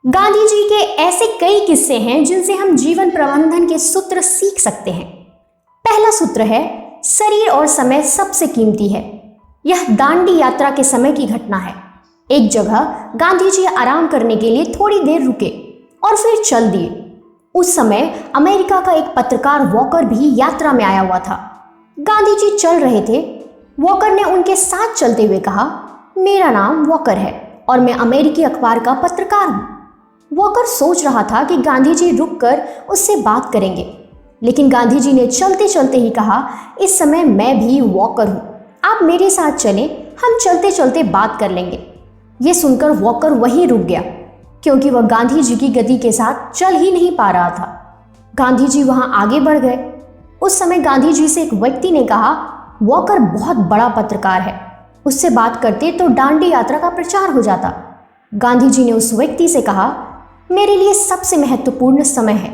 गांधी जी के ऐसे कई किस्से हैं जिनसे हम जीवन प्रबंधन के सूत्र सीख सकते हैं। पहला सूत्र है, शरीर और समय सबसे कीमती है। यह दांडी यात्रा के समय की घटना है। एक जगह गांधी जी आराम करने के लिए थोड़ी देर रुके और फिर चल दिए। उस समय अमेरिका का एक पत्रकार वॉकर भी यात्रा में आया हुआ था। गांधी जी चल रहे थे। वॉकर ने उनके साथ चलते हुए कहा, मेरा नाम वॉकर है और मैं अमेरिकी अखबार का पत्रकार हूँ। वॉकर सोच रहा था कि गांधी जी रुककर उससे बात करेंगे, लेकिन गांधी जी ने चलते चलते ही कहा, इस समय मैं भी वॉकर हूँ, आप मेरे साथ चलें, हम चलते चलते बात कर लेंगे। ये सुनकर वॉकर वहीं रुक गया, क्योंकि वह गांधी जी की गति के साथ चल ही नहीं पा रहा था। गांधी जी वहां आगे बढ़ गए। उस समय गांधी जी से एक व्यक्ति ने कहा, वॉकर बहुत बड़ा पत्रकार है, उससे बात करते तो दांडी यात्रा का प्रचार हो जाता। गांधी जी ने उस व्यक्ति से कहा, मेरे लिए सबसे महत्वपूर्ण समय है।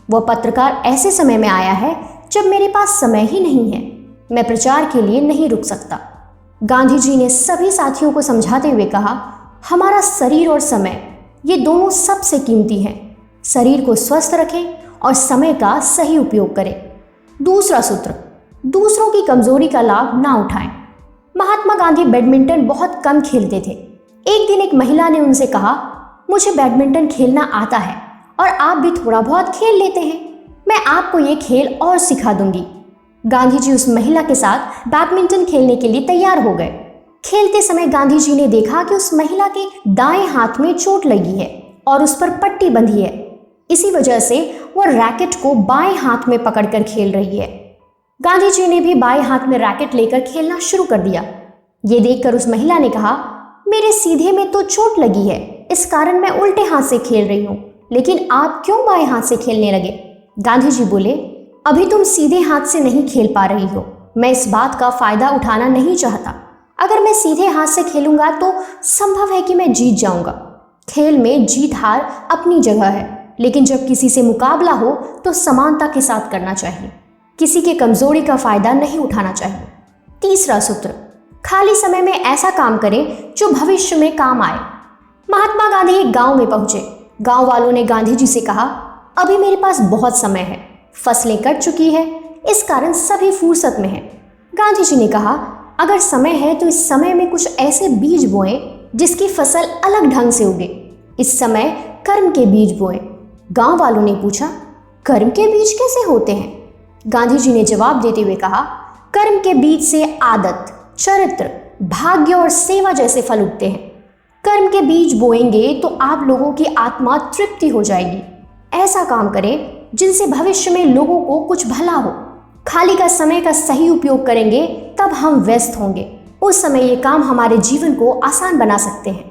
वह पत्रकार ऐसे समय में आया है जब मेरे पास समय ही नहीं है, मैं प्रचार के लिए नहीं रुक सकता। गांधी जी ने सभी साथियों को समझाते हुए कहा, हमारा शरीर और समय ये दोनों सबसे कीमती हैं। शरीर को स्वस्थ रखें और समय का सही उपयोग करें। दूसरा सूत्र, दूसरों की कमजोरी का लाभ ना उठाएं। महात्मा गांधी बैडमिंटन बहुत कम खेलते थे। एक दिन एक महिला ने उनसे कहा, मुझे बैडमिंटन खेलना आता है और आप भी थोड़ा बहुत खेल लेते हैं, मैं आपको ये खेल और सिखा दूंगी। गांधी जी उस महिला के साथ बैडमिंटन खेलने के लिए तैयार हो गए। खेलते समय गांधी जी ने देखा कि उस महिला के दाएं हाथ में चोट लगी है और उस पर पट्टी बंधी है। इसी वजह से वह रैकेट को बाएं हाथ में पकड़कर खेल रही है। गांधी जी ने भी बाएं हाथ में रैकेट लेकर खेलना शुरू कर दिया। ये देखकर उस महिला ने कहा, मेरे सीधे में तो चोट लगी है, इस कारण मैं उल्टे हाथ से खेल रही हूँ, लेकिन आप क्यों बाएं हाथ से खेलने लगे? गांधी जी बोले, अभी तुम सीधे हाथ से नहीं खेल पा रही हो, मैं इस बात का फायदा उठाना नहीं चाहता। अगर मैं सीधे हाथ से खेलूंगा तो संभव है कि मैं जीत जाऊंगा। खेल में जीत हार अपनी जगह है, लेकिन जब किसी से मुकाबला हो तो समानता के साथ करना चाहिए। किसी के कमजोरी का फायदा नहीं उठाना चाहिए। तीसरा सूत्र, खाली समय में ऐसा काम करें जो भविष्य में काम आए। महात्मा गांधी एक गांव में पहुंचे। गांव वालों ने गांधी जी से कहा, अभी मेरे पास बहुत समय है, फसलें कट चुकी है, इस कारण सभी फुर्सत में हैं। गांधी जी ने कहा, अगर समय है तो इस समय में कुछ ऐसे बीज बोएं जिसकी फसल अलग ढंग से उगे। इस समय कर्म के बीज बोएं। गांव वालों ने पूछा, कर्म के बीज कैसे होते हैं? गांधी जी ने जवाब देते हुए कहा, कर्म के बीज से आदत, चरित्र, भाग्य और सेवा जैसे फल उगते हैं। कर्म के बीज बोएंगे तो आप लोगों की आत्मा तृप्ति हो जाएगी। ऐसा काम करें जिनसे भविष्य में लोगों को कुछ भला हो। खाली का समय का सही उपयोग करेंगे तब हम व्यस्त होंगे। उस समय ये काम हमारे जीवन को आसान बना सकते हैं।